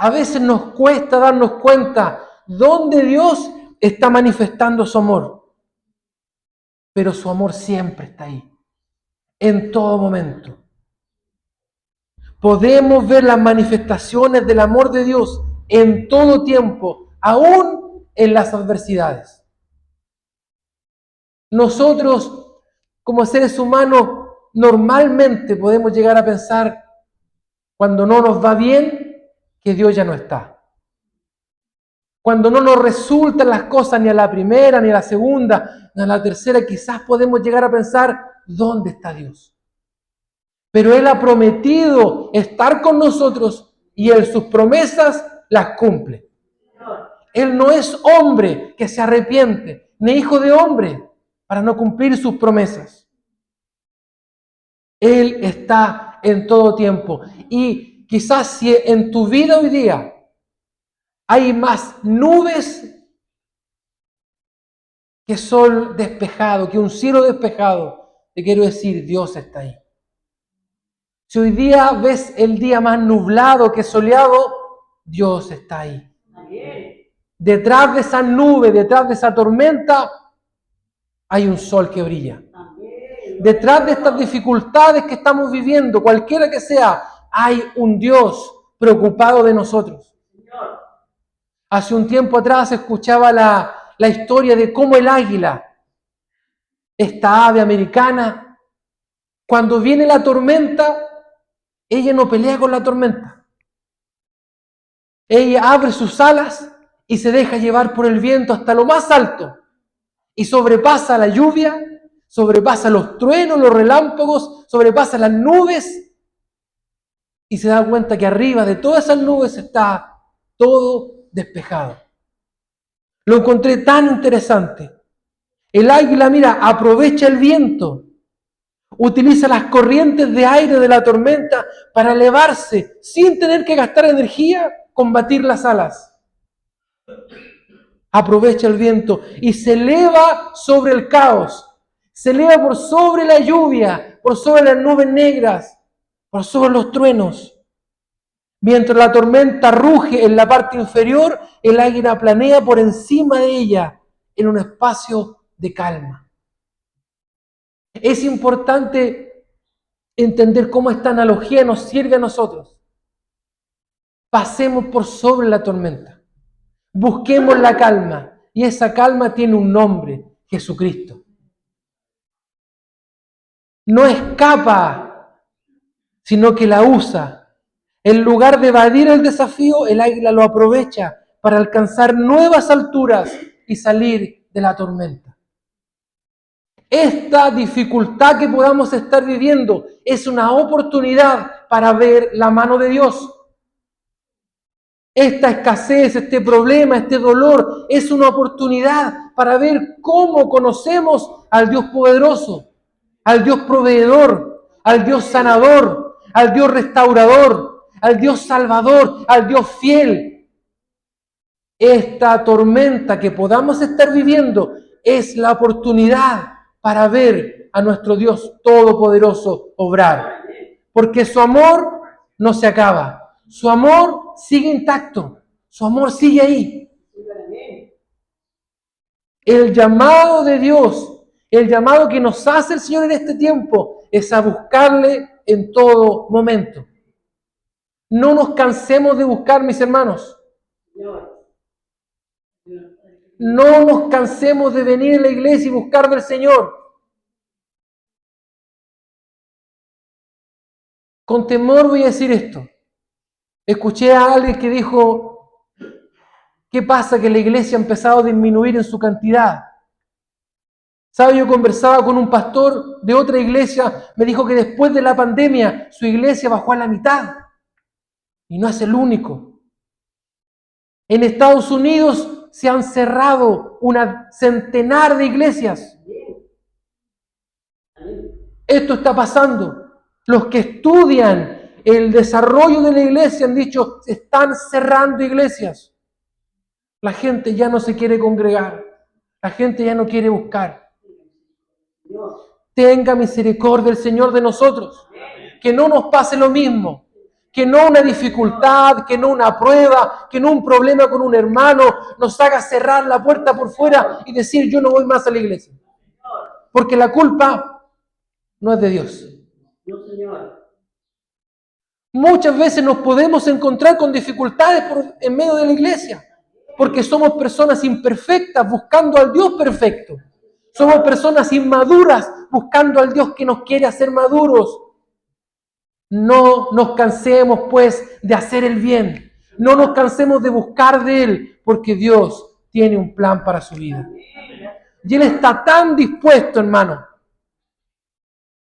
A veces nos cuesta darnos cuenta dónde Dios está manifestando su amor. Pero su amor siempre está ahí, en todo momento. Podemos ver las manifestaciones del amor de Dios en todo tiempo, aún en las adversidades. Nosotros, como seres humanos, normalmente podemos llegar a pensar, cuando no nos va bien, que Dios ya no está. Cuando no nos resultan las cosas ni a la primera, ni a la segunda, ni a la tercera, quizás podemos llegar a pensar, ¿dónde está Dios? Pero Él ha prometido estar con nosotros y Él sus promesas las cumple. Él no es hombre que se arrepiente, ni hijo de hombre para no cumplir sus promesas. Él está en todo tiempo. Y quizás si en tu vida hoy día hay más nubes que sol despejado, que un cielo despejado, te quiero decir, Dios está ahí. Si hoy día ves el día más nublado que soleado, Dios está ahí. Detrás de esa nube, detrás de esa tormenta, hay un sol que brilla. Detrás de estas dificultades que estamos viviendo, cualquiera que sea, hay un Dios preocupado de nosotros. Hace un tiempo atrás escuchaba la historia de cómo el águila, esta ave americana, cuando viene la tormenta, ella no pelea con la tormenta. Ella abre sus alas y se deja llevar por el viento hasta lo más alto y sobrepasa la lluvia, sobrepasa los truenos, los relámpagos, sobrepasa las nubes y se da cuenta que arriba de todas esas nubes está todo despejado. Lo encontré tan interesante. El águila, mira, aprovecha el viento, utiliza las corrientes de aire de la tormenta para elevarse sin tener que gastar energía, combatir las alas. Aprovecha el viento y se eleva sobre el caos, se eleva por sobre la lluvia, por sobre las nubes negras, por sobre los truenos. Mientras la tormenta ruge en la parte inferior, el águila planea por encima de ella en un espacio de calma. Es importante entender cómo esta analogía nos sirve a nosotros. Pasemos por sobre la tormenta. Busquemos la calma. Y esa calma tiene un nombre, Jesucristo. No escapa, sino que la usa. En lugar de evadir el desafío, el águila lo aprovecha para alcanzar nuevas alturas y salir de la tormenta. Esta dificultad que podamos estar viviendo es una oportunidad para ver la mano de Dios. Esta escasez, este problema, este dolor es una oportunidad para ver cómo conocemos al Dios poderoso, al Dios proveedor, al Dios sanador, al Dios restaurador, al Dios salvador, al Dios fiel. Esta tormenta que podamos estar viviendo es la oportunidad para ver a nuestro Dios todopoderoso obrar. Porque su amor no se acaba. Su amor sigue intacto. Su amor sigue ahí. El llamado de Dios, el llamado que nos hace el Señor en este tiempo, es a buscarle en todo momento. No nos cansemos de buscar, mis hermanos. No nos cansemos de venir a la iglesia y buscar del Señor. Con temor voy a decir esto. Escuché a alguien que dijo, ¿qué pasa? Que la iglesia ha empezado a disminuir en su cantidad. ¿Sabe? Yo conversaba con un pastor de otra iglesia, me dijo que después de la pandemia su iglesia bajó a la mitad. Y no es el único. En Estados Unidos se han cerrado una centenar de iglesias. Esto está pasando. Los que estudian el desarrollo de la iglesia han dicho, se están cerrando iglesias. La gente ya no se quiere congregar. La gente ya no quiere buscar. Tenga misericordia el Señor de nosotros. Que no nos pase lo mismo. Que no una dificultad, que no una prueba, que no un problema con un hermano nos haga cerrar la puerta por fuera y decir yo no voy más a la iglesia. Porque la culpa no es de Dios. No, Señor. Muchas veces nos podemos encontrar con dificultades en medio de la iglesia, porque somos personas imperfectas buscando al Dios perfecto. Somos personas inmaduras buscando al Dios que nos quiere hacer maduros. No nos cansemos, pues, de hacer el bien. No nos cansemos de buscar de Él, porque Dios tiene un plan para su vida. Y Él está tan dispuesto, hermano.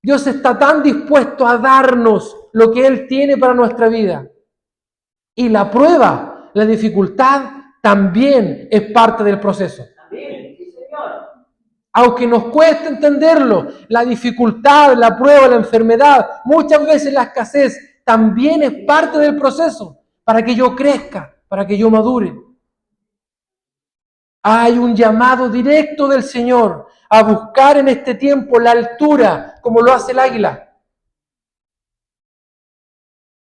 Dios está tan dispuesto a darnos lo que Él tiene para nuestra vida. Y la prueba, la dificultad, también es parte del proceso. Amén. Sí, Señor. Aunque nos cueste entenderlo, la dificultad, la prueba, la enfermedad, muchas veces la escasez, también es parte del proceso para que yo crezca, para que yo madure. Hay un llamado directo del Señor a buscar en este tiempo la altura, como lo hace el águila.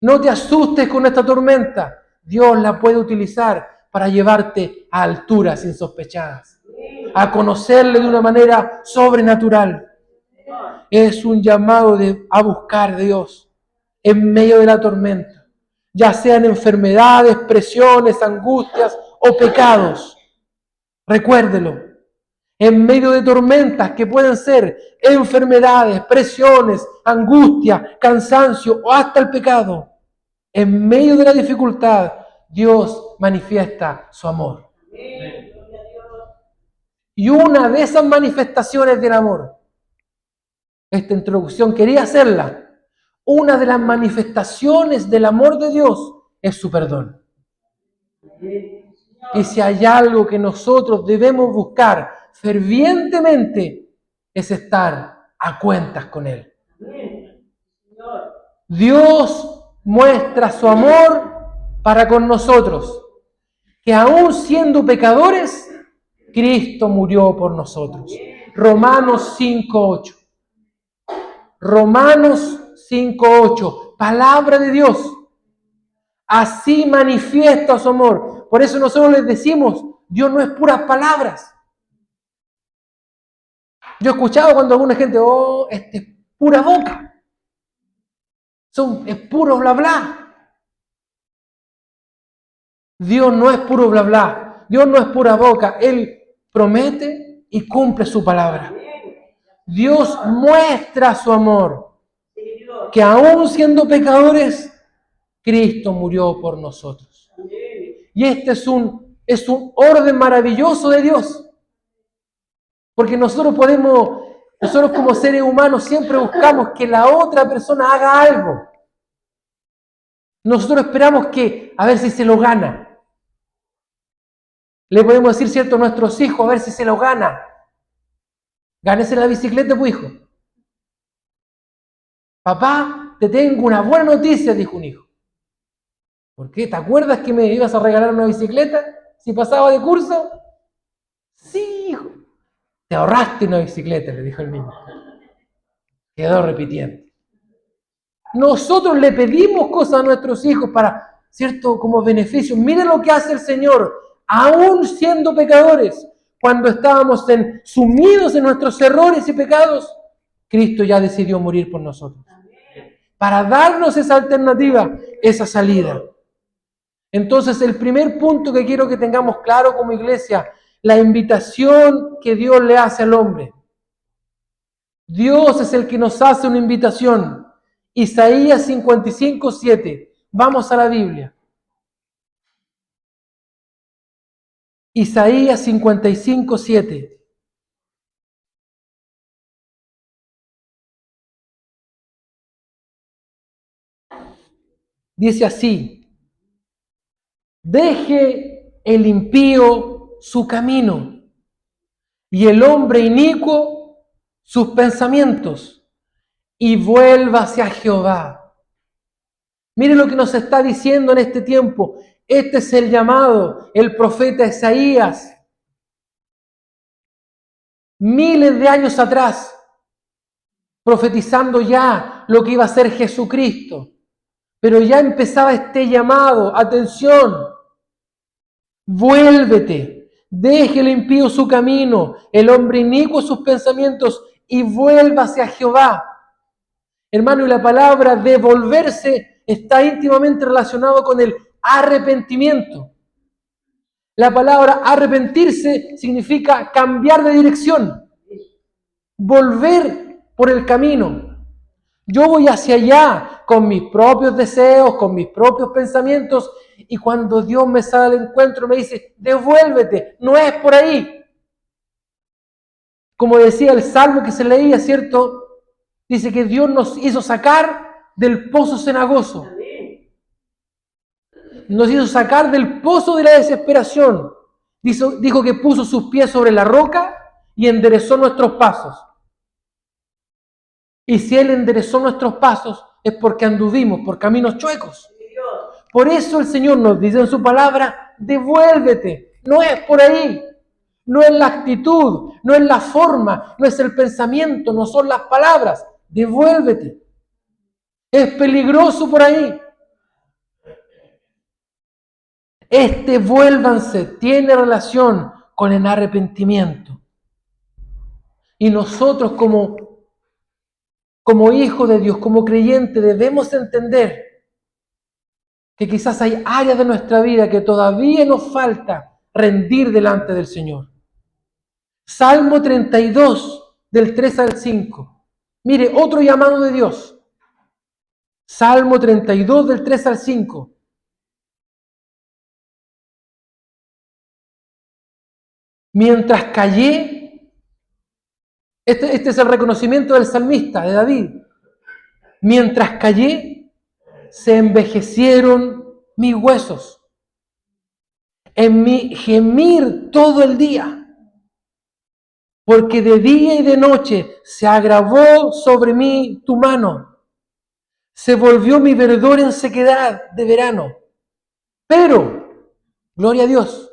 No te asustes con esta tormenta. Dios la puede utilizar para llevarte a alturas insospechadas, a conocerle de una manera sobrenatural. Es un llamado a buscar a Dios en medio de la tormenta, ya sean enfermedades, presiones, angustias o pecados. Recuérdelo, en medio de tormentas que pueden ser enfermedades, presiones, angustia, cansancio o hasta el pecado, en medio de la dificultad, Dios manifiesta su amor. Y una de esas manifestaciones del amor, esta introducción quería hacerla, una de las manifestaciones del amor de Dios es su perdón. Y si hay algo que nosotros debemos buscar fervientemente, es estar a cuentas con Él. Dios muestra su amor para con nosotros, que aún siendo pecadores, Cristo murió por nosotros. Romanos 5:8. Romanos 5:8. Palabra de Dios. Así manifiesta su amor. Por eso nosotros les decimos, Dios no es puras palabras. Yo he escuchado cuando alguna gente, este es pura boca. Es puro bla bla. Dios no es puro bla bla. Dios no es pura boca. Él promete y cumple su palabra. Dios muestra su amor. Que aún siendo pecadores, Cristo murió por nosotros. Y este es un orden maravilloso de Dios. Porque nosotros como seres humanos siempre buscamos que la otra persona haga algo. Nosotros esperamos a ver si se lo gana. Le podemos decir, cierto, a nuestros hijos, a ver si se lo gana. Gánese la bicicleta, pues, hijo. Papá, te tengo una buena noticia, dijo un hijo. ¿Por qué? ¿Te acuerdas que me ibas a regalar una bicicleta si pasaba de curso? Sí, hijo. Te ahorraste una bicicleta, le dijo el niño. Quedó repitiendo. Nosotros le pedimos cosas a nuestros hijos para, cierto, como beneficio. Mire lo que hace el Señor, aún siendo pecadores, cuando estábamos sumidos en nuestros errores y pecados, Cristo ya decidió morir por nosotros. Para darnos esa alternativa, esa salida. Entonces, el primer punto que quiero que tengamos claro como iglesia, la invitación que Dios le hace al hombre. Dios es el que nos hace una invitación. Isaías 55:7. Vamos a la Biblia. Isaías 55:7. Dice así: deje el impío su camino y el hombre inicuo sus pensamientos y vuelva hacia Jehová. Mire lo que nos está diciendo en este tiempo. Este es el llamado, el profeta Isaías. Miles de años atrás, profetizando ya lo que iba a ser Jesucristo. Pero ya empezaba este llamado, atención, vuélvete, deje el impío su camino, el hombre inicuo sus pensamientos y vuelva hacia Jehová. Hermano, y la palabra devolverse está íntimamente relacionado con el arrepentimiento. La palabra arrepentirse significa cambiar de dirección, volver por el camino. Yo voy hacia allá con mis propios deseos, con mis propios pensamientos, y cuando Dios me sale al encuentro me dice, devuélvete, no es por ahí. Como decía el salmo que se leía, ¿cierto? Dice que Dios nos hizo sacar del pozo cenagoso. Nos hizo sacar del pozo de la desesperación. Dijo que puso sus pies sobre la roca y enderezó nuestros pasos. Y si Él enderezó nuestros pasos, es porque anduvimos por caminos chuecos. Por eso el Señor nos dice en su palabra, devuélvete. No es por ahí. No es la actitud, no es la forma, no es el pensamiento, no son las palabras. Devuélvete. Es peligroso por ahí. Vuélvanse tiene relación con el arrepentimiento. Y nosotros como hijos de Dios, como creyentes, debemos entender que quizás hay áreas de nuestra vida que todavía nos falta rendir delante del Señor. Salmo 32, del 3 al 5. Mire, otro llamado de Dios. Salmo 32, del 3 al 5. Mientras callé, este es el reconocimiento del salmista, de David. Mientras callé, se envejecieron mis huesos. En mi gemir todo el día. Porque de día y de noche se agravó sobre mí tu mano. Se volvió mi verdor en sequedad de verano. Pero, gloria a Dios,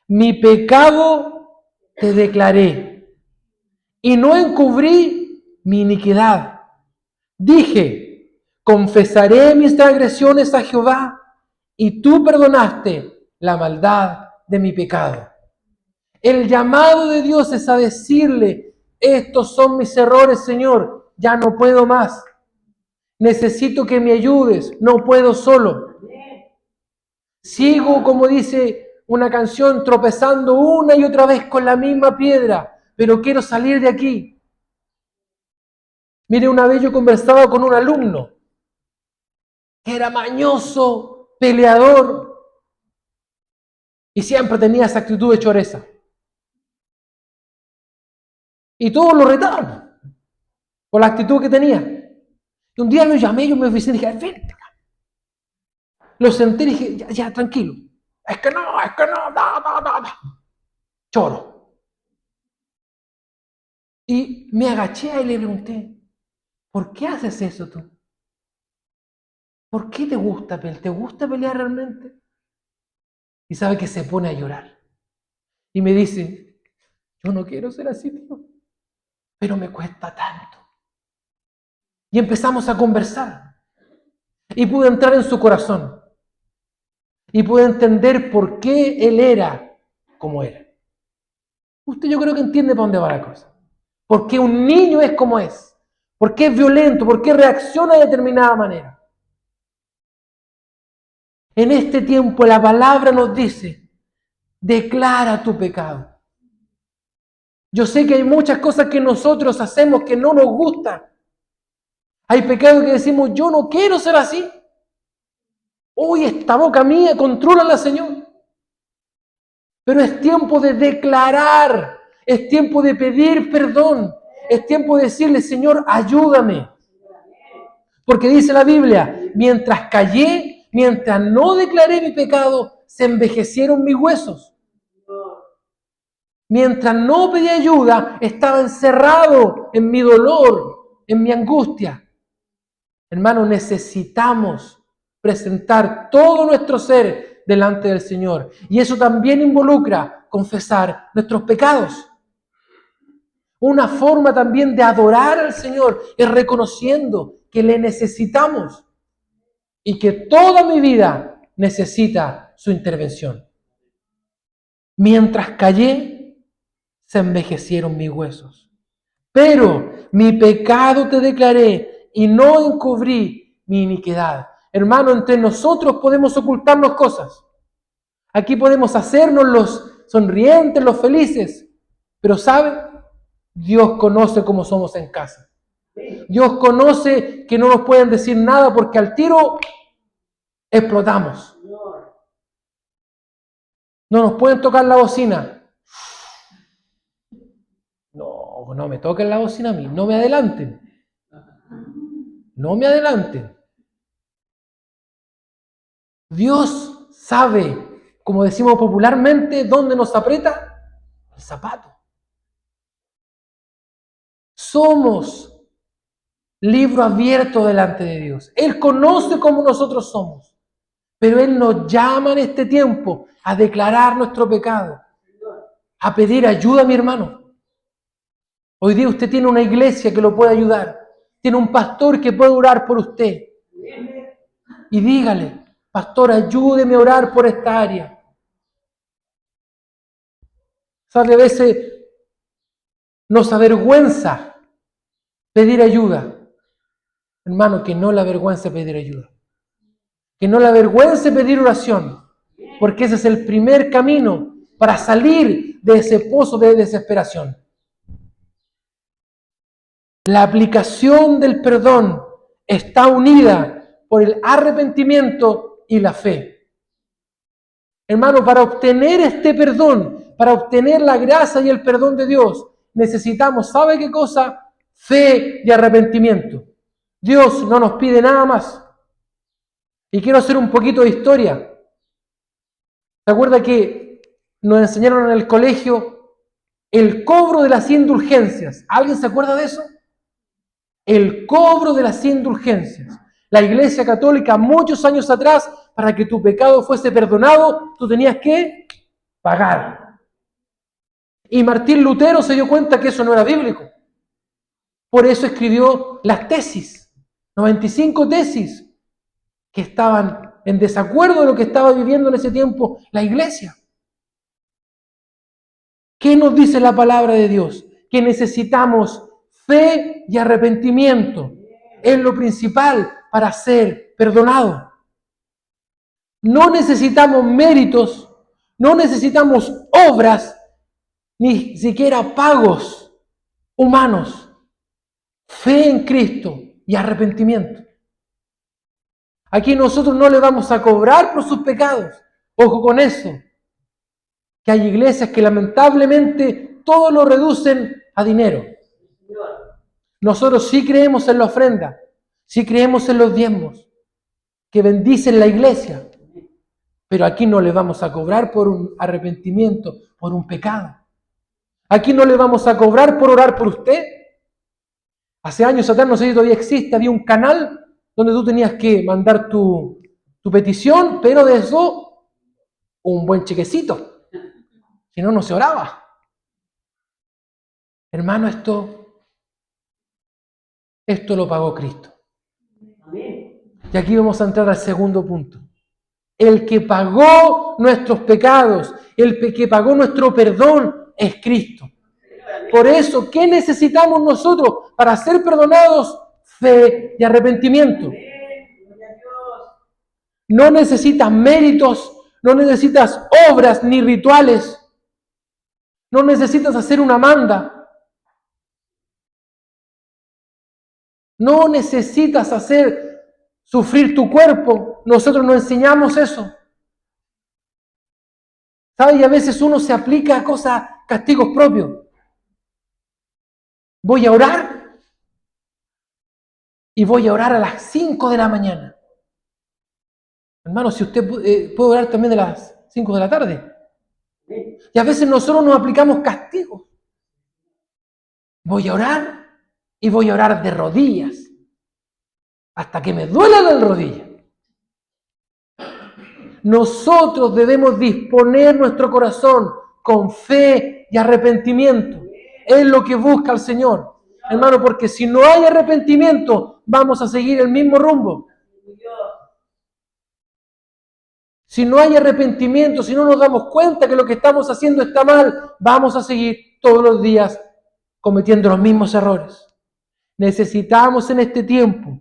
mi pecado te declaré y no encubrí mi iniquidad. Dije, confesaré mis transgresiones a Jehová y tú perdonaste la maldad de mi pecado. El llamado de Dios es a decirle, estos son mis errores, Señor, ya no puedo más. Necesito que me ayudes, no puedo solo. Sigo, como dice una canción, tropezando una y otra vez con la misma piedra, pero quiero salir de aquí. Mire, una vez yo conversaba con un alumno que era mañoso, peleador, y siempre tenía esa actitud de choreza. Y todos lo retaban por la actitud que tenía. Y un día lo llamé, yo me oficina y dije, vente acá. Lo senté y dije, ya, tranquilo. Es que no, no. Choro. Y me agaché y le pregunté, ¿por qué haces eso tú? ¿Por qué te gusta pelear? ¿Te gusta pelear realmente? Y sabe que se pone a llorar. Y me dice, yo no quiero ser así, tío, pero me cuesta tanto. Y empezamos a conversar. Y pude entrar en su corazón. Y pude entender por qué él era como era. Usted yo creo que entiende para dónde va la cosa. ¿Por qué un niño es como es? ¿Por qué es violento? ¿Por qué reacciona de determinada manera? En este tiempo la palabra nos dice, declara tu pecado. Yo sé que hay muchas cosas que nosotros hacemos que no nos gustan. Hay pecados que decimos, yo no quiero ser así. Uy, esta boca mía, contrólala, Señor. Pero es tiempo de declarar, es tiempo de pedir perdón, es tiempo de decirle, Señor, ayúdame. Porque dice la Biblia, mientras callé, mientras no declaré mi pecado, se envejecieron mis huesos. Mientras no pedí ayuda, estaba encerrado en mi dolor, en mi angustia. Hermano, necesitamos presentar todo nuestro ser delante del Señor. Y eso también involucra confesar nuestros pecados. Una forma también de adorar al Señor es reconociendo que le necesitamos. y que toda mi vida necesita su intervención. Mientras callé, se envejecieron mis huesos. Pero mi pecado te declaré y no encubrí mi iniquidad. Hermano, entre nosotros podemos ocultarnos cosas. Aquí podemos hacernos los sonrientes, los felices. Pero ¿sabe? Dios conoce cómo somos en casa. Dios conoce que no nos pueden decir nada porque al tiro explotamos. No nos pueden tocar la bocina. No me toquen la bocina a mí. No me adelanten. No me adelanten. Dios sabe, como decimos popularmente, dónde nos aprieta el zapato. Somos libro abierto delante de Dios. Él conoce cómo nosotros somos, pero Él nos llama en este tiempo a declarar nuestro pecado, a pedir ayuda, mi hermano. Hoy día usted tiene una iglesia que lo puede ayudar, tiene un pastor que puede orar por usted. Y dígale, pastor, ayúdeme a orar por esta área. ¿Sabe? A veces nos avergüenza pedir ayuda. Hermano, que no le avergüence pedir ayuda. Que no le avergüence pedir oración. Porque ese es el primer camino para salir de ese pozo de desesperación. La aplicación del perdón está unida por el arrepentimiento y la fe. Hermano, para obtener este perdón, para obtener la gracia y el perdón de Dios, necesitamos, ¿sabe qué cosa? Fe y arrepentimiento. Dios no nos pide nada más. Y quiero hacer un poquito de historia. ¿Se acuerda que nos enseñaron en el colegio el cobro de las indulgencias? ¿Alguien se acuerda de eso? El cobro de las indulgencias. La Iglesia Católica, muchos años atrás, para que tu pecado fuese perdonado, tú tenías que pagar. Y Martín Lutero se dio cuenta que eso no era bíblico. Por eso escribió las tesis, 95 tesis, que estaban en desacuerdo de lo que estaba viviendo en ese tiempo la Iglesia. ¿Qué nos dice la palabra de Dios? Que necesitamos fe y arrepentimiento. Es lo principal para ser perdonado. No necesitamos méritos, no necesitamos obras, ni siquiera pagos humanos. Fe en Cristo y arrepentimiento. Aquí nosotros no le vamos a cobrar por sus pecados. Ojo con eso. Que hay iglesias que lamentablemente todo lo reducen a dinero. Nosotros sí creemos en la ofrenda, sí creemos en los diezmos, que bendicen la iglesia, pero aquí no le vamos a cobrar por un arrepentimiento, por un pecado. Aquí no le vamos a cobrar por orar por usted. Hace años atrás, no sé si todavía existe, había un canal donde tú tenías que mandar tu petición, pero de eso un buen chequecito. Si no, no se oraba. Hermano, esto lo pagó Cristo. Y aquí vamos a entrar al segundo punto. El que pagó nuestros pecados, el que pagó nuestro perdón es Cristo. Por eso, ¿qué necesitamos nosotros para ser perdonados? Fe y arrepentimiento. No necesitas méritos, no necesitas obras ni rituales. No necesitas hacer una manda. No necesitas hacer sufrir tu cuerpo. Nosotros no enseñamos eso. ¿Sabes? Y a veces uno se aplica a cosas, castigos propios. Voy a orar y voy a orar a las 5 de la mañana. Hermano, si usted puede orar también de las 5 de la tarde. Y a veces nosotros nos aplicamos castigos. Voy a orar y voy a orar de rodillas. Hasta que me duela la rodilla. Nosotros debemos disponer nuestro corazón con fe y arrepentimiento. Es lo que busca el Señor. Hermano, porque si no hay arrepentimiento, vamos a seguir el mismo rumbo. si no hay arrepentimiento, si no nos damos cuenta que lo que estamos haciendo está mal, vamos a seguir todos los días cometiendo los mismos errores. Necesitamos en este tiempo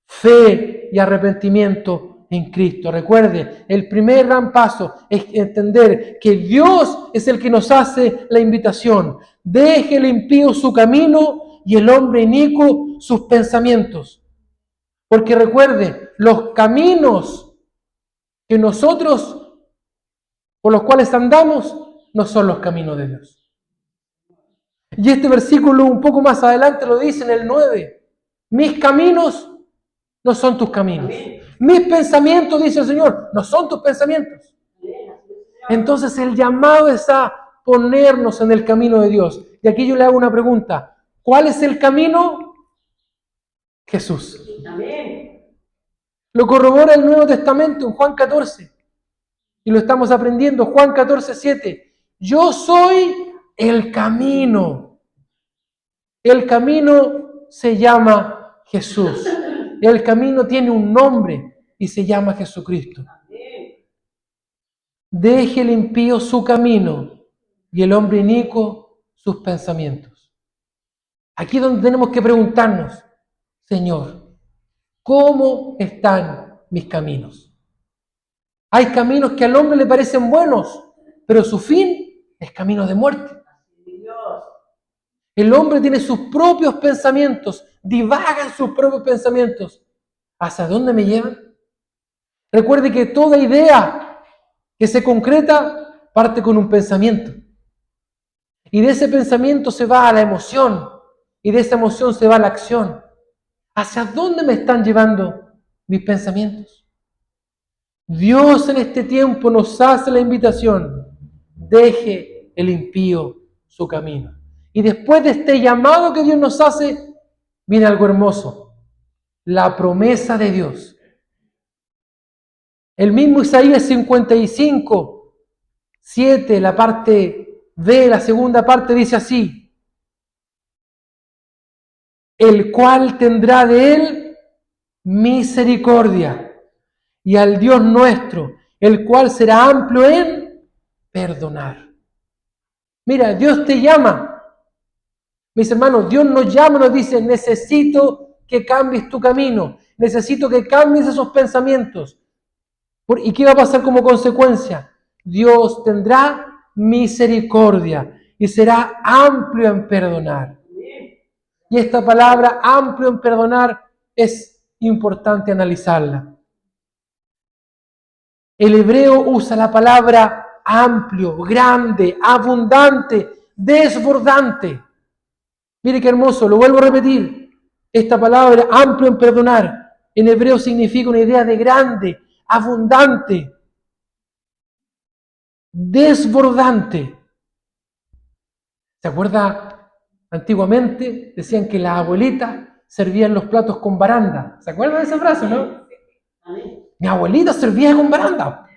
fe y arrepentimiento en Cristo. Recuerde, el primer gran paso es entender que Dios es el que nos hace la invitación. Deje el impío su camino y el hombre inicuo sus pensamientos. Porque recuerde, los caminos que nosotros, por los cuales andamos, no son los caminos de Dios. Y este versículo un poco más adelante lo dice en el 9. Mis caminos no son tus caminos. Mis pensamientos, dice el Señor, no son tus pensamientos. Entonces el llamado es a ponernos en el camino de Dios. Y aquí yo le hago una pregunta. ¿Cuál es el camino? Jesús. Lo corrobora el Nuevo Testamento en Juan 14. Y lo estamos aprendiendo. Juan 14:7. Yo soy el camino. El camino se llama Jesús. El camino tiene un nombre y se llama Jesucristo. Deje el impío su camino y el hombre inicuo sus pensamientos. Aquí es donde tenemos que preguntarnos, Señor, ¿cómo están mis caminos? Hay caminos que al hombre le parecen buenos, pero su fin es camino de muerte. El hombre tiene sus propios pensamientos, divaga en sus propios pensamientos. ¿Hacia dónde me llevan? Recuerde que toda idea que se concreta parte con un pensamiento. Y de ese pensamiento se va a la emoción. Y de esa emoción se va a la acción. ¿Hacia dónde me están llevando mis pensamientos? Dios en este tiempo nos hace la invitación. Deje el impío su camino. Y después de este llamado que Dios nos hace, viene algo hermoso. La promesa de Dios. El mismo Isaías 55, 7, la parte B, la segunda parte dice así. El cual tendrá de él misericordia, y al Dios nuestro, el cual será amplio en perdonar. Mira, Dios te llama. Mis hermanos, Dios nos llama y nos dice, necesito que cambies tu camino, necesito que cambies esos pensamientos. ¿Y qué va a pasar como consecuencia? Dios tendrá misericordia y será amplio en perdonar. Y esta palabra, amplio en perdonar, es importante analizarla. El hebreo usa la palabra amplio, grande, abundante, desbordante. Mire qué hermoso, lo vuelvo a repetir. Esta palabra, amplio en perdonar, en hebreo significa una idea de grande, abundante, desbordante. ¿Se acuerda? Antiguamente decían que las abuelitas servían los platos con baranda. ¿Se acuerdan de esa frase, no? Mi abuelita servía con baranda,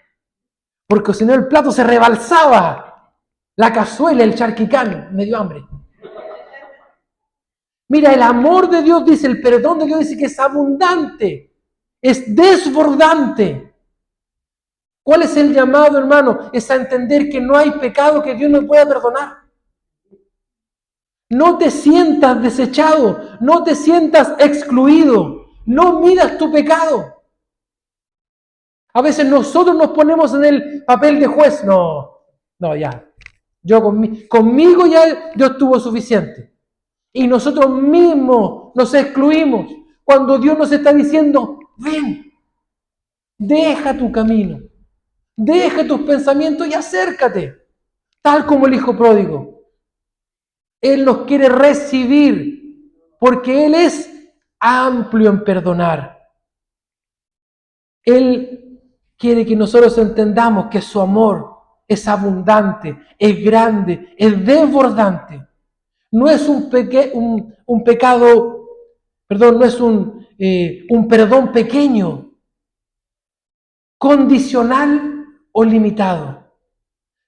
porque si no el plato se rebalsaba. La cazuela, el charquicán, me dio hambre. Mira, el amor de Dios dice, el perdón de Dios dice que es abundante, es desbordante. ¿Cuál es el llamado, hermano? Es a entender que no hay pecado que Dios no pueda perdonar. No te sientas desechado, no te sientas excluido, no midas tu pecado. A veces nosotros nos ponemos en el papel de juez. No, ya. Yo conmigo ya Dios tuvo suficiente. Y nosotros mismos nos excluimos cuando Dios nos está diciendo, ven, deja tu camino, deja tus pensamientos y acércate, tal como el hijo pródigo. Él nos quiere recibir porque Él es amplio en perdonar. Él quiere que nosotros entendamos que su amor es abundante, es grande, es desbordante. No es un pecado, no es un perdón pequeño, condicional o limitado.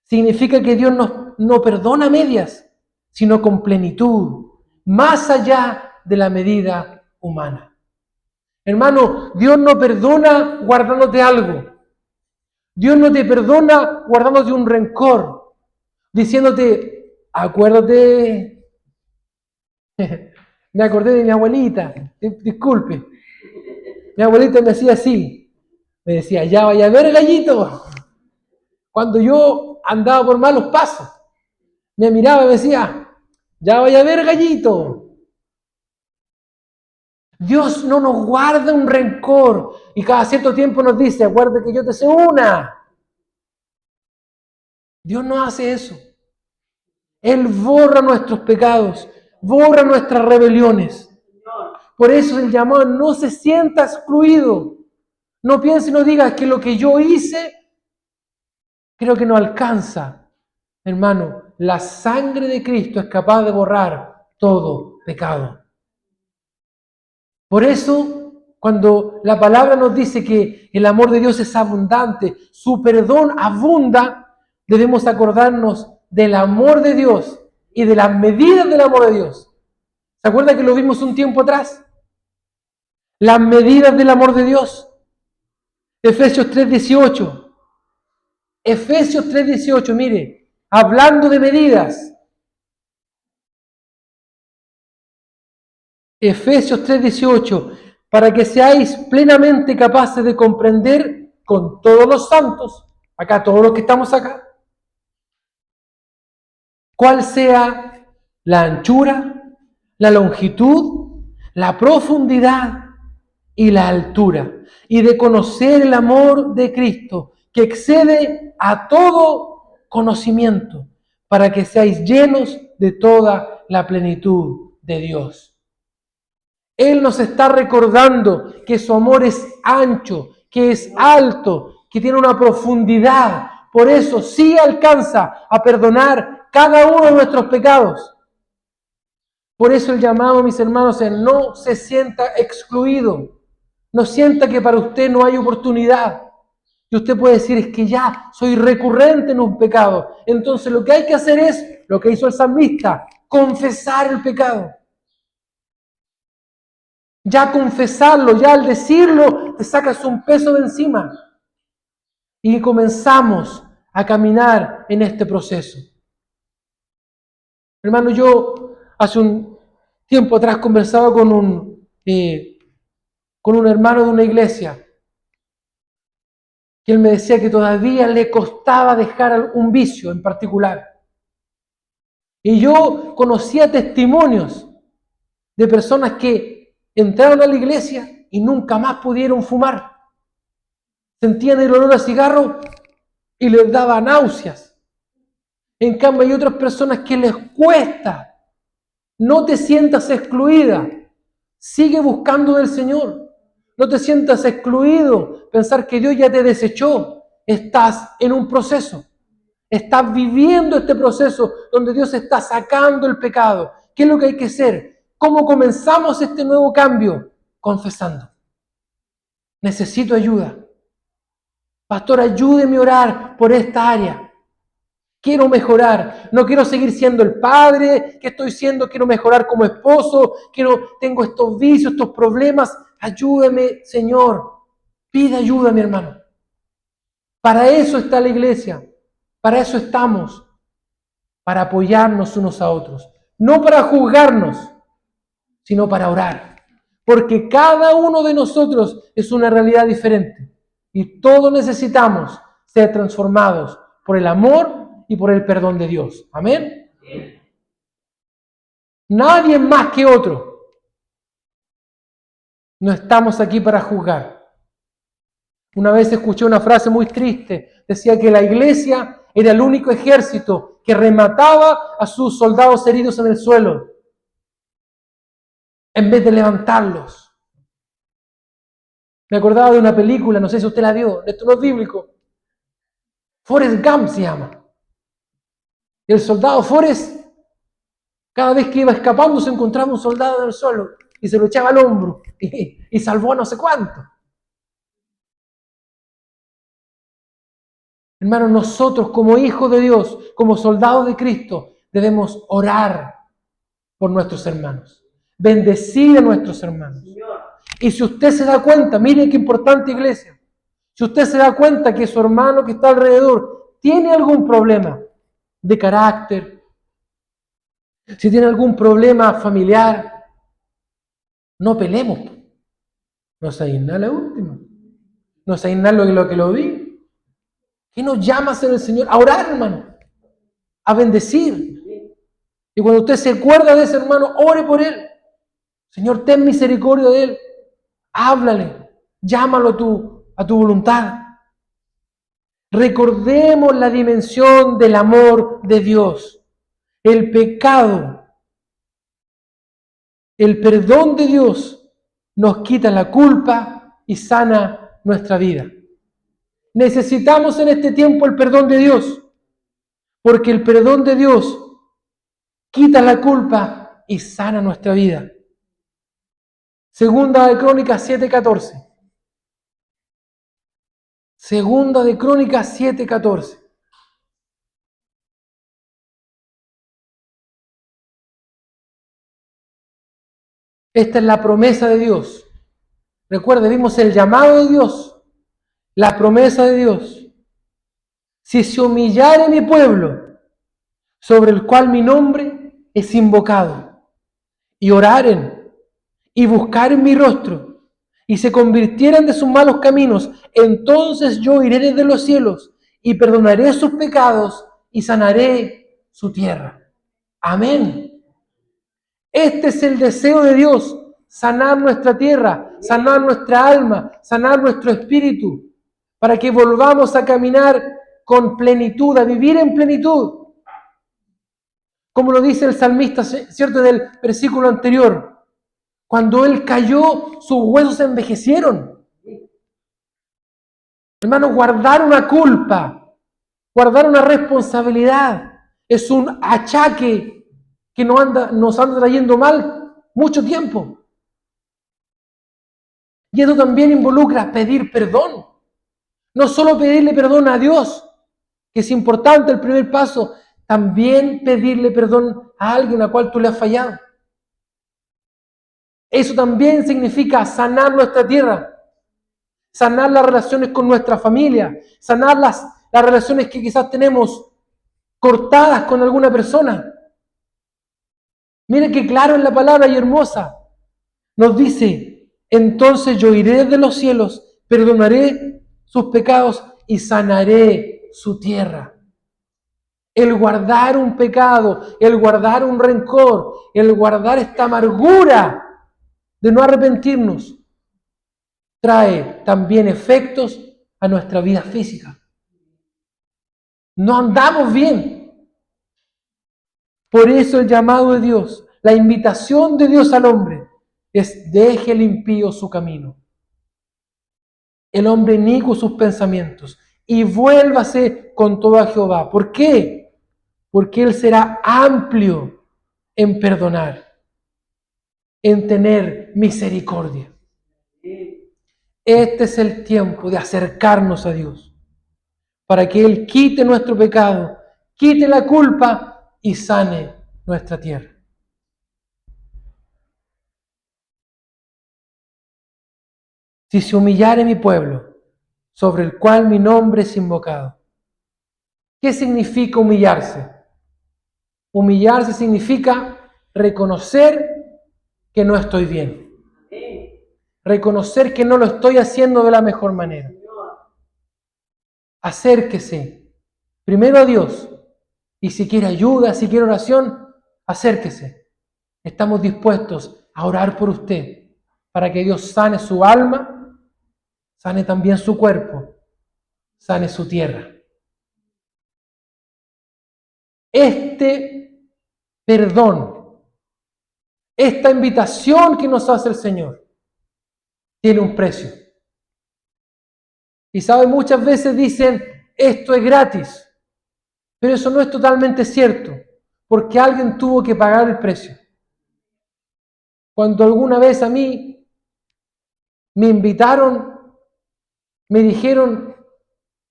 Significa que Dios no perdona a medias, sino con plenitud, más allá de la medida humana. Hermano, Dios no perdona guardándote algo. Dios no te perdona guardándote un rencor, diciéndote, acuérdate, me acordé de mi abuelita, disculpe, mi abuelita me hacía así, me decía, ya vaya a ver gallito, cuando yo andaba por malos pasos, me miraba y me decía, ya vaya a ver gallito. Dios no nos guarda un rencor y cada cierto tiempo nos dice, acuérdate que yo te sé una. Dios no hace eso. Él borra nuestros pecados, borra nuestras rebeliones. Por eso el llamado no se sienta excluido. No piense y no diga que lo que yo hice creo que no alcanza. Hermano, la sangre de Cristo es capaz de borrar todo pecado. Por eso, cuando la palabra nos dice que el amor de Dios es abundante, su perdón abunda, debemos acordarnos del amor de Dios y de las medidas del amor de Dios. ¿Se acuerda que lo vimos un tiempo atrás? Las medidas del amor de Dios. Efesios 3:18. Efesios 3:18, mire, hablando de medidas. Efesios 3:18, para que seáis plenamente capaces de comprender con todos los santos, acá todos los que estamos acá, cuál sea la anchura, la longitud, la profundidad y la altura, y de conocer el amor de Cristo, que excede a todo conocimiento, para que seáis llenos de toda la plenitud de Dios. Él nos está recordando que su amor es ancho, que es alto, que tiene una profundidad. Por eso sí alcanza a perdonar cada uno de nuestros pecados. Por eso el llamado, mis hermanos, es no se sienta excluido. No sienta que para usted no hay oportunidad. Y usted puede decir, es que ya soy recurrente en un pecado. Entonces lo que hay que hacer es, lo que hizo el salmista, confesar el pecado. Ya confesarlo, ya al decirlo, te sacas un peso de encima. Y comenzamos a caminar en este proceso. Hermano, yo hace un tiempo atrás conversaba con un hermano de una iglesia, que él me decía que todavía le costaba dejar un vicio en particular. Y yo conocía testimonios de personas que entraron a la iglesia y nunca más pudieron fumar. Sentían el olor a cigarro y les daba náuseas. En cambio hay otras personas que les cuesta. No te sientas excluida. Sigue buscando del Señor. No te sientas excluido. Pensar que Dios ya te desechó. Estás en un proceso. Estás viviendo este proceso donde Dios está sacando el pecado. ¿Qué es lo que hay que hacer? ¿Cómo comenzamos este nuevo cambio? Confesando. Necesito ayuda. Pastor, ayúdeme a orar por esta área. Quiero mejorar. No quiero seguir siendo el padre que estoy siendo. Quiero mejorar como esposo. Tengo estos vicios, estos problemas. Ayúdeme, Señor. Pide ayuda, mi hermano. Para eso está la iglesia. Para eso estamos. Para apoyarnos unos a otros. No para juzgarnos, sino para orar. Porque cada uno de nosotros es una realidad diferente. Y todos necesitamos ser transformados por el amor y por el perdón de Dios. Amén. Nadie más que otro. No estamos aquí para juzgar. Una vez escuché una frase muy triste. Decía que la iglesia era el único ejército que remataba a sus soldados heridos en el suelo, en vez de levantarlos. Me acordaba de una película, no sé si usted la vio, esto no es bíblico. Forrest Gump se llama. Y el soldado Forrest, cada vez que iba escapando, se encontraba un soldado en el suelo y se lo echaba al hombro y salvó a no sé cuánto. Hermanos, nosotros como hijos de Dios, como soldados de Cristo, debemos orar por nuestros hermanos, bendecir a nuestros hermanos. Y si usted se da cuenta, mire qué importante, iglesia, Si usted se da cuenta que su hermano que está alrededor tiene algún problema de carácter, si tiene algún problema familiar, no pelemos. No se nada la última. No se nada lo que lo vi. ¿Qué nos llama a ser el Señor? A orar, hermano. A bendecir. Y cuando usted se acuerda de ese hermano, ore por él. Señor, ten misericordia de él. Háblale. Llámalo a tu voluntad. Recordemos la dimensión del amor de Dios. El pecado, el perdón de Dios nos quita la culpa y sana nuestra vida. Necesitamos en este tiempo el perdón de Dios, porque el perdón de Dios quita la culpa y sana nuestra vida. Segunda de Crónicas 7:14. Segunda de Crónicas 7:14. Esta es la promesa de Dios. Recuerde, vimos el llamado de Dios, la promesa de Dios. Si se humillare mi pueblo, sobre el cual mi nombre es invocado, y oraren, y buscaren mi rostro, y se convirtieran de sus malos caminos, entonces yo iré desde los cielos, y perdonaré sus pecados, y sanaré su tierra. Amén. Este es el deseo de Dios, sanar nuestra tierra, sanar nuestra alma, sanar nuestro espíritu, para que volvamos a caminar con plenitud, a vivir en plenitud. Como lo dice el salmista, ¿cierto? Del versículo anterior. Cuando él cayó, sus huesos se envejecieron. Hermano, guardar una culpa, guardar una responsabilidad, es un achaque que nos anda trayendo mal mucho tiempo. Y eso también involucra pedir perdón. No solo pedirle perdón a Dios, que es importante el primer paso, también pedirle perdón a alguien a cual tú le has fallado. Eso también significa sanar nuestra tierra, sanar las relaciones con nuestra familia, sanar las relaciones que quizás tenemos cortadas con alguna persona. Mire qué claro en la palabra y hermosa. Nos dice, entonces yo iré desde los cielos, perdonaré sus pecados y sanaré su tierra. El guardar un pecado, el guardar un rencor, el guardar esta amargura de no arrepentirnos, trae también efectos a nuestra vida física. No andamos bien. Por eso el llamado de Dios, la invitación de Dios al hombre es: deje el impío su camino, el hombre inicuo sus pensamientos, y vuélvase con todo a Jehová. ¿Por qué? Porque Él será amplio en perdonar, en tener misericordia. Este es el tiempo de acercarnos a Dios, para que Él quite nuestro pecado, quite la culpa y sane nuestra tierra. Si se humillare mi pueblo, sobre el cual mi nombre es invocado. ¿Qué significa humillarse? Humillarse significa reconocer que no estoy bien. Reconocer que no lo estoy haciendo de la mejor manera. Acérquese primero a Dios, y si quiere ayuda, si quiere oración, acérquese. Estamos dispuestos a orar por usted para que Dios sane su alma, sane también su cuerpo, sane su tierra. Este perdón, esta invitación que nos hace el Señor, tiene un precio. Y sabe, muchas veces dicen, esto es gratis, pero eso no es totalmente cierto, porque alguien tuvo que pagar el precio. Cuando alguna vez a mí me invitaron, me dijeron,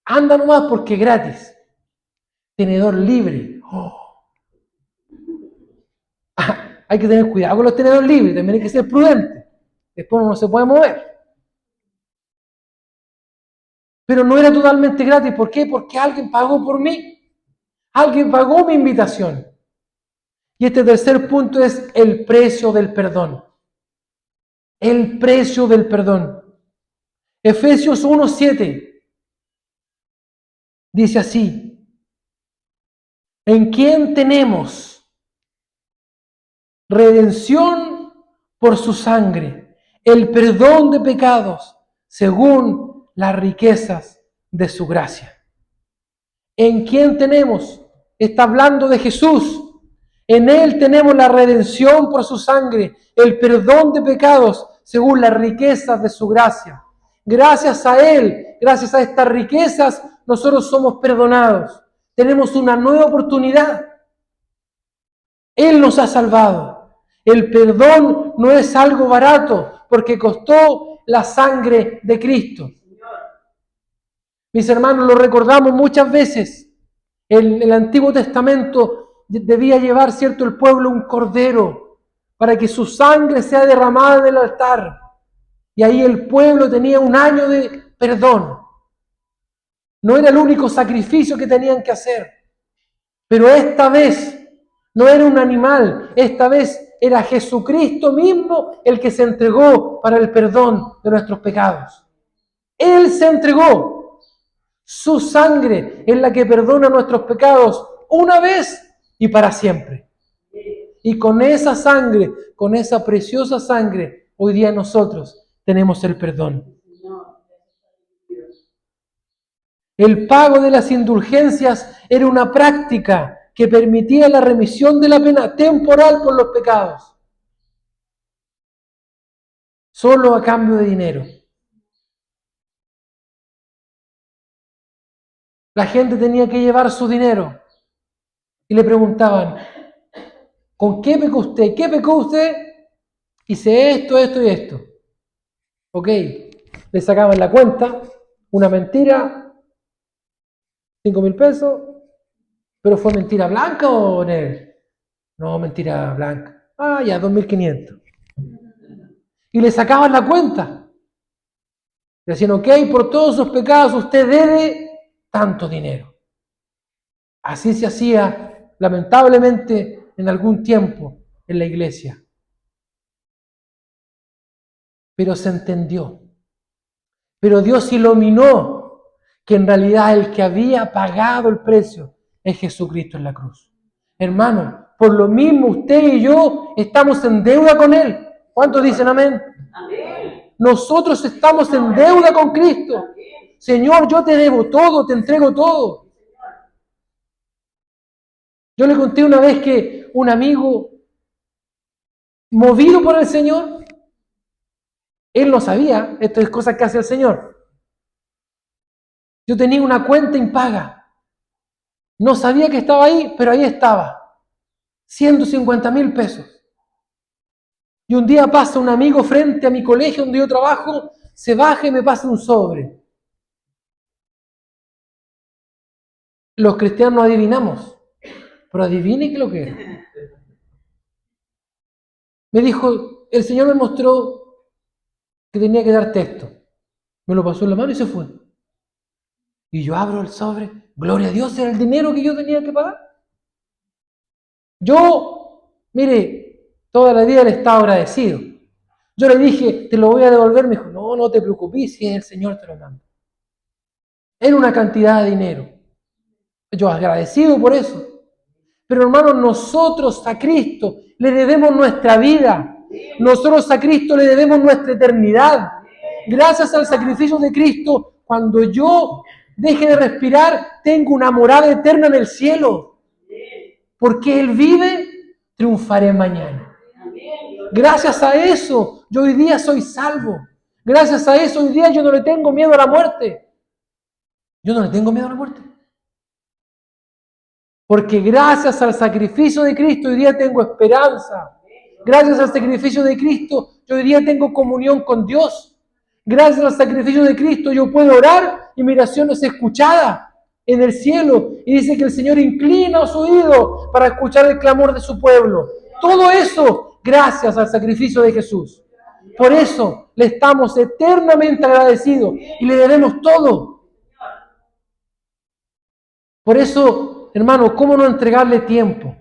anda nomás porque es gratis. Tenedor libre. Oh. Hay que tener cuidado con los tenedores libres, también hay que ser prudente. Después uno no se puede mover. Pero no era totalmente gratis. ¿Por qué? Porque alguien pagó por mí. Alguien pagó mi invitación. Y este tercer punto es el precio del perdón. El precio del perdón. Efesios 1:7 dice así: en quien tenemos redención por su sangre, el perdón de pecados, según las riquezas de su gracia. ¿En quién tenemos? Está hablando de Jesús. En Él tenemos la redención por su sangre, el perdón de pecados, según las riquezas de su gracia. Gracias a Él, gracias a estas riquezas, nosotros somos perdonados. Tenemos una nueva oportunidad. Él nos ha salvado. El perdón no es algo barato, porque costó la sangre de Cristo. Mis hermanos, lo recordamos muchas veces. En el Antiguo Testamento debía llevar, ¿cierto?, el pueblo un cordero para que su sangre sea derramada en el altar. Y ahí el pueblo tenía un año de perdón. No era el único sacrificio que tenían que hacer. Pero esta vez no era un animal, esta vez era Jesucristo mismo el que se entregó para el perdón de nuestros pecados. Él se entregó. Su sangre es la que perdona nuestros pecados una vez y para siempre. Y con esa sangre, con esa preciosa sangre, hoy día nosotros tenemos el perdón. El pago de las indulgencias era una práctica que permitía la remisión de la pena temporal por los pecados, solo a cambio de dinero. La gente tenía que llevar su dinero y le preguntaban: ¿con qué pecó usted? ¿Qué pecó usted? Hice esto, esto y esto. Ok, le sacaban la cuenta, una mentira, 5.000 pesos, pero ¿fue mentira blanca o negra? No, mentira blanca. Ah, ya, 2.500. Y le sacaban la cuenta. Le decían: ok, por todos sus pecados usted debe tanto dinero. Así se hacía, lamentablemente, en algún tiempo en la iglesia. Pero se entendió. Pero Dios iluminó que en realidad el que había pagado el precio es Jesucristo en la cruz. Hermano, por lo mismo usted y yo estamos en deuda con Él. ¿Cuántos dicen amén? Amén. Nosotros estamos en deuda con Cristo. Señor, yo te debo todo, te entrego todo. Yo le conté una vez que un amigo, movido por el Señor, él no sabía, esto es cosas que hace el Señor. Yo tenía una cuenta impaga. No sabía que estaba ahí, pero ahí estaba. 150.000 pesos. Y un día pasa un amigo frente a mi colegio donde yo trabajo, se baja y me pasa un sobre. Los cristianos no adivinamos, pero adivine qué es lo que es. Me dijo, el Señor me mostró que tenía que darte esto. Me lo pasó en la mano y se fue. Y yo abro el sobre, gloria a Dios, era el dinero que yo tenía que pagar. Yo, mire, toda la vida le estaba agradecido. Yo le dije, te lo voy a devolver. Me dijo, no, no te preocupes, si es el Señor te lo manda. Era una cantidad de dinero. Yo agradecido por eso. Pero hermanos, nosotros a Cristo le debemos nuestra vida. Nosotros a Cristo le debemos nuestra eternidad. Gracias al sacrificio de Cristo, cuando yo deje de respirar, tengo una morada eterna en el cielo. Porque Él vive, triunfaré mañana. Gracias a eso, yo hoy día soy salvo. Gracias a eso, hoy día yo no le tengo miedo a la muerte. Yo no le tengo miedo a la muerte. Porque gracias al sacrificio de Cristo, hoy día tengo esperanza. Gracias al sacrificio de Cristo, yo hoy día tengo comunión con Dios. Gracias al sacrificio de Cristo, yo puedo orar y mi oración es escuchada en el cielo. Y dice que el Señor inclina su oído para escuchar el clamor de su pueblo. Todo eso gracias al sacrificio de Jesús. Por eso le estamos eternamente agradecidos y le debemos todo. Por eso, hermano, ¿cómo no entregarle tiempo?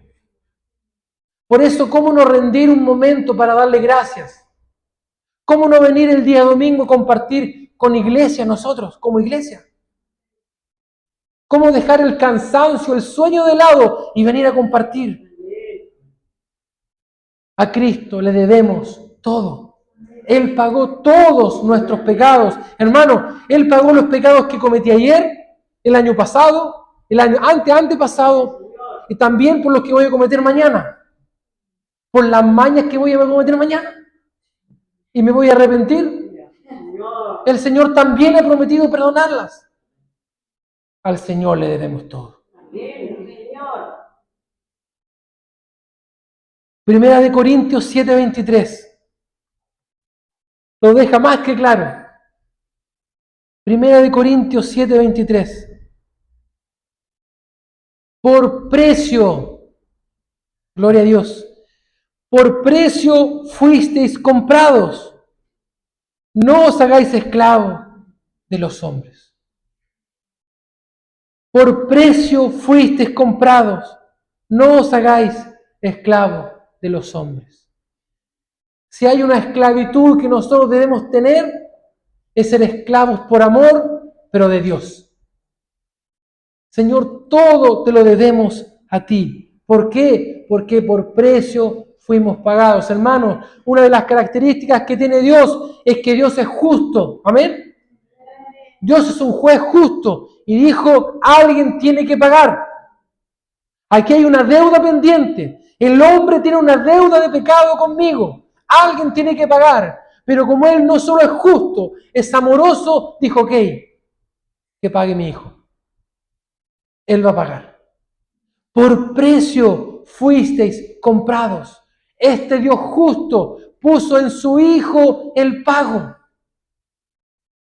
Por eso, ¿cómo no rendir un momento para darle gracias? ¿Cómo no venir el día domingo a compartir con iglesia nosotros, como iglesia? ¿Cómo dejar el cansancio, el sueño de lado y venir a compartir? A Cristo le debemos todo. Él pagó todos nuestros pecados. Hermano, Él pagó los pecados que cometí ayer, el año pasado, el año antepasado y también por los que voy a cometer mañana. Por las mañas que voy a cometer mañana. Y me voy a arrepentir. El Señor también ha prometido perdonarlas. Al Señor le debemos todo. Primera de Corintios 7:23. Lo deja más que claro. Primera de Corintios 7:23. Por precio, gloria a Dios, por precio fuisteis comprados. No os hagáis esclavos de los hombres. Por precio fuisteis comprados. No os hagáis esclavos de los hombres. Si hay una esclavitud que nosotros debemos tener, es ser esclavos por amor, pero de Dios. Señor, todo te lo debemos a ti. ¿Por qué? Porque por precio fuimos pagados. Hermanos, una de las características que tiene Dios es que Dios es justo. ¿Amén? Dios es un juez justo y dijo, alguien tiene que pagar. Aquí hay una deuda pendiente. El hombre tiene una deuda de pecado conmigo. Alguien tiene que pagar. Pero como Él no solo es justo, es amoroso, dijo, ok, que pague mi hijo. Él va a pagar. Por precio fuisteis comprados. Este Dios justo puso en su Hijo el pago.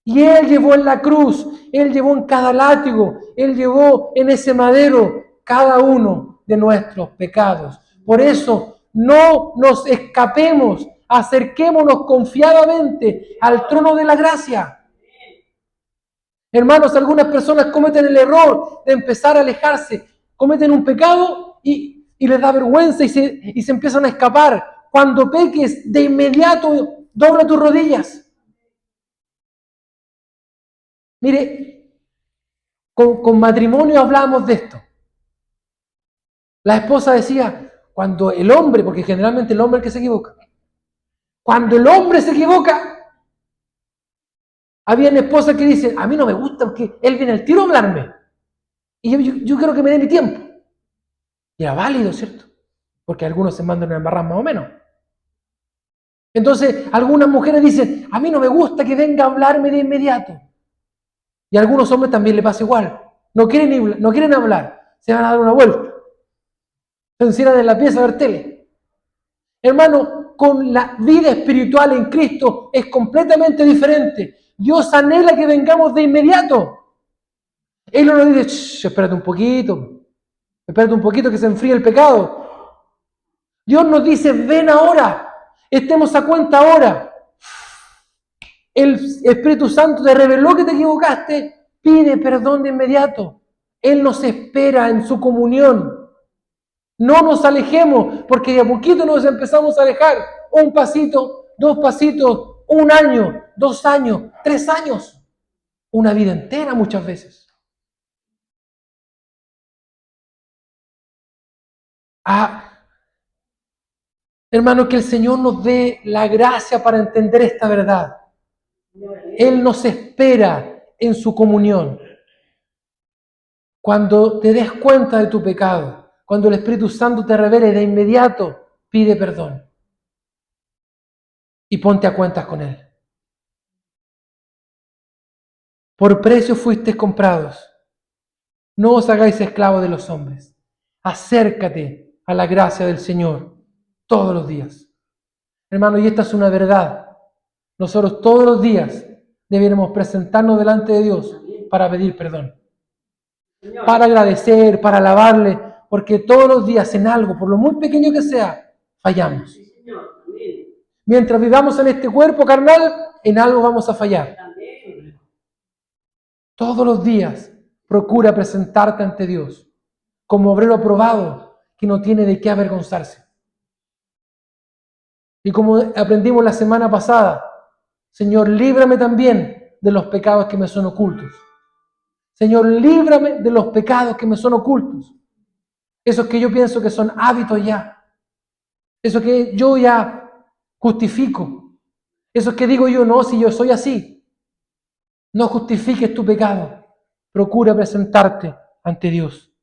Y Él llevó en la cruz, Él llevó en cada látigo, Él llevó en ese madero cada uno de nuestros pecados. Por eso no nos escapemos, acerquémonos confiadamente al trono de la gracia. Hermanos, algunas personas cometen el error de empezar a alejarse, cometen un pecado y les da vergüenza y se empiezan a escapar. Cuando peques, de inmediato dobla tus rodillas. Mire, con matrimonio hablamos de esto. La esposa decía, cuando el hombre, porque generalmente el hombre es el que se equivoca, cuando el hombre se equivoca, había esposas que dicen, a mí no me gusta porque él viene al tiro a hablarme. Y yo quiero que me dé mi tiempo. Y era válido, ¿cierto? Porque algunos se mandan a embarrar más o menos. Entonces, algunas mujeres dicen, a mí no me gusta que venga a hablarme de inmediato. Y a algunos hombres también le pasa igual. No quieren hablar. Se van a dar una vuelta. Se encierran en la pieza a ver tele. Hermano, con la vida espiritual en Cristo es completamente diferente. Dios anhela que vengamos de inmediato. Él no nos dice, espérate un poquito que se enfríe el pecado. Dios nos dice, ven ahora, estemos a cuenta ahora. El Espíritu Santo te reveló que te equivocaste, pide perdón de inmediato. Él nos espera en su comunión. No nos alejemos, porque de a poquito nos empezamos a alejar. Un pasito, 2 pasitos, 1 año, 2 años, 3 años. Una vida entera muchas veces. Hermano, que el Señor nos dé la gracia para entender esta verdad. Él nos espera en su comunión. Cuando te des cuenta de tu pecado, cuando el Espíritu Santo te revele, de inmediato pide perdón y ponte a cuentas con Él. Por precio fuisteis comprados. No os hagáis esclavos de los hombres. Acércate a la gracia del Señor todos los días. Hermano, y esta es una verdad. Nosotros todos los días debiéramos presentarnos delante de Dios para pedir perdón. Para agradecer, para alabarle, porque todos los días en algo, por lo muy pequeño que sea, fallamos. Mientras vivamos en este cuerpo carnal, en algo vamos a fallar. Todos los días procura presentarte ante Dios como obrero aprobado que no tiene de qué avergonzarse. Y como aprendimos la semana pasada, Señor, líbrame también de los pecados que me son ocultos. Señor, líbrame de los pecados que me son ocultos. Esos que yo pienso que son hábitos ya. Esos que yo ya justifico. Esos que digo yo, no, si yo soy así. No justifiques tu pecado. Procura presentarte ante Dios.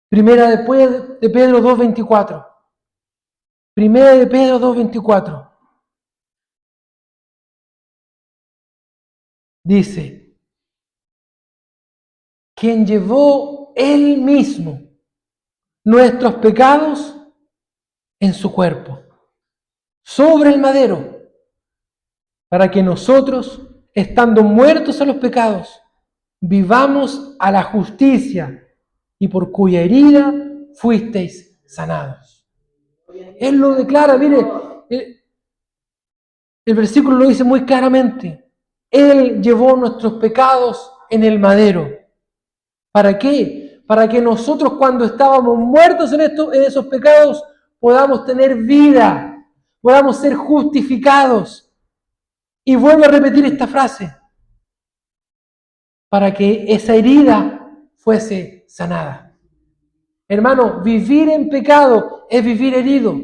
Primera de Pedro 2:24. Primera de Pedro 2:24. Dice, quien llevó él mismo nuestros pecados en su cuerpo, sobre el madero, para que nosotros, estando muertos a los pecados, vivamos a la justicia, y por cuya herida fuisteis sanados. Él lo declara, mire, el versículo lo dice muy claramente. Él llevó nuestros pecados en el madero. ¿Para qué? Para que nosotros, cuando estábamos muertos en esos pecados, podamos tener vida, podamos ser justificados. Y vuelvo a repetir esta frase, para que esa herida fuese sanada. Hermano, vivir en pecado es vivir herido.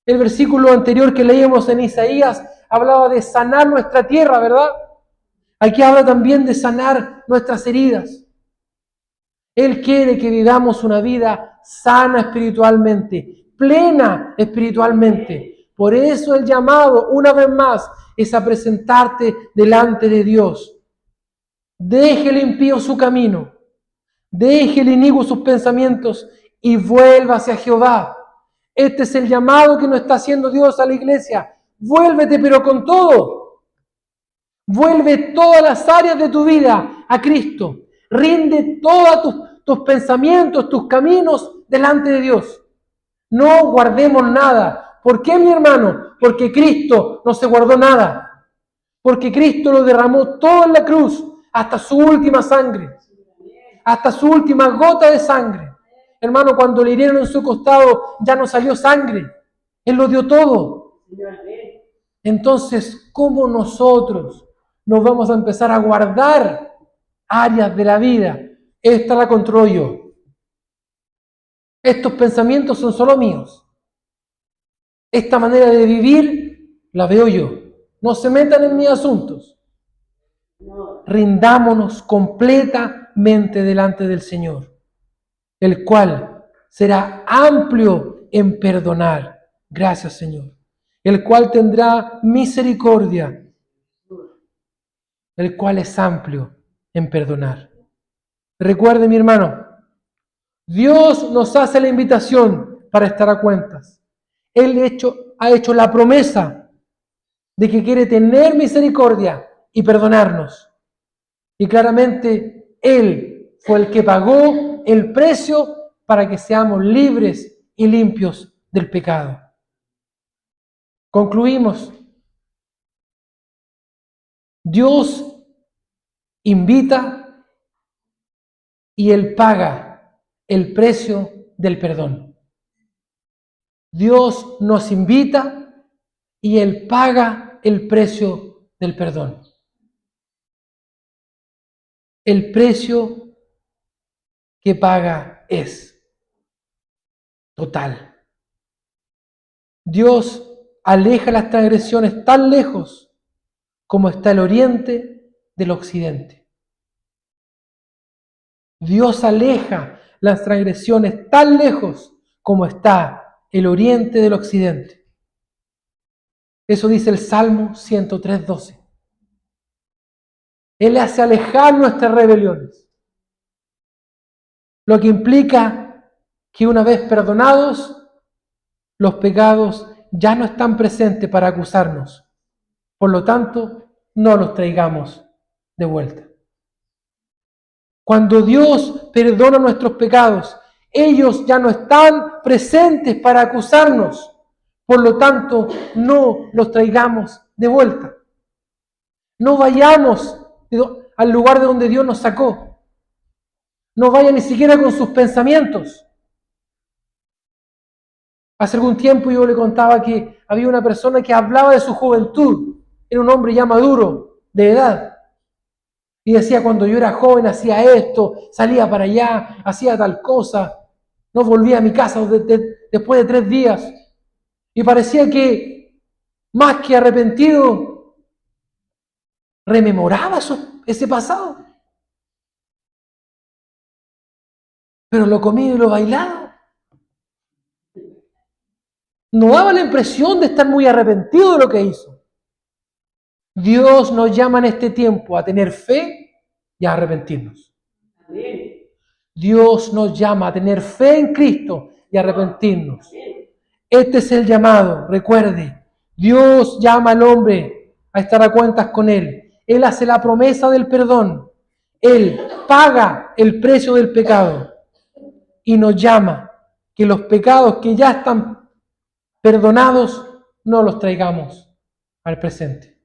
El versículo anterior que leímos en Isaías hablaba de sanar nuestra tierra, ¿verdad? Aquí habla también de sanar nuestras heridas. Él quiere que vivamos una vida sana espiritualmente, plena espiritualmente. Por eso el llamado, una vez más, es a presentarte delante de Dios. Deje el impío su camino, deje el inicuo sus pensamientos y vuelva hacia Jehová. Este es el llamado que nos está haciendo Dios a la iglesia. Vuélvete, pero con todo. Vuelve todas las áreas de tu vida a Cristo. Rinde todos tus pensamientos, tus caminos delante de Dios. No guardemos nada. ¿Por qué, mi hermano? Porque Cristo no se guardó nada. Porque Cristo lo derramó todo en la cruz, hasta su última sangre, hasta su última gota de sangre. Hermano, cuando le hirieron en su costado, ya no salió sangre. Él lo dio todo. Entonces, ¿cómo nosotros nos vamos a empezar a guardar áreas de la vida? Esta la controlo yo. Estos pensamientos son solo míos. Esta manera de vivir la veo yo. No se metan en mis asuntos. Rindámonos completamente delante del Señor, el cual será amplio en perdonar. Gracias, Señor. El cual tendrá misericordia, el cual es amplio en perdonar. Recuerde, mi hermano, Dios nos hace la invitación para estar a cuentas. Él ha hecho la promesa de que quiere tener misericordia y perdonarnos. Y claramente Él fue el que pagó el precio para que seamos libres y limpios del pecado. Concluimos. Dios invita y Él paga el precio del perdón. Dios nos invita y Él paga el precio del perdón. El precio que paga es total. Dios aleja las transgresiones tan lejos como está el oriente del occidente. Dios aleja las transgresiones tan lejos como está el oriente del occidente. Eso dice el Salmo 103:12. Él hace alejar nuestras rebeliones, lo que implica que una vez perdonados, los pecados ya no están presentes para acusarnos. Por lo tanto, no los traigamos de vuelta. Cuando Dios perdona nuestros pecados, ellos ya no están presentes para acusarnos. Por lo tanto, no los traigamos de vuelta. No vayamos al lugar de donde Dios nos sacó. No vaya ni siquiera con sus pensamientos. Hace algún tiempo yo le contaba que había una persona que hablaba de su juventud. Era un hombre ya maduro, de edad. Y decía, cuando yo era joven hacía esto, salía para allá, hacía tal cosa. No volvía a mi casa después de 3 días. Y parecía que, más que arrepentido, rememoraba ese pasado. Pero lo comido y lo bailado no daba la impresión de estar muy arrepentido de lo que hizo. Dios nos llama en este tiempo a tener fe y a arrepentirnos. Amén. Dios nos llama a tener fe en Cristo y a arrepentirnos. Amén. Este es el llamado, recuerde. Dios llama al hombre a estar a cuentas con Él. Él hace la promesa del perdón. Él paga el precio del pecado y nos llama que los pecados que ya están perdonados no los traigamos al presente.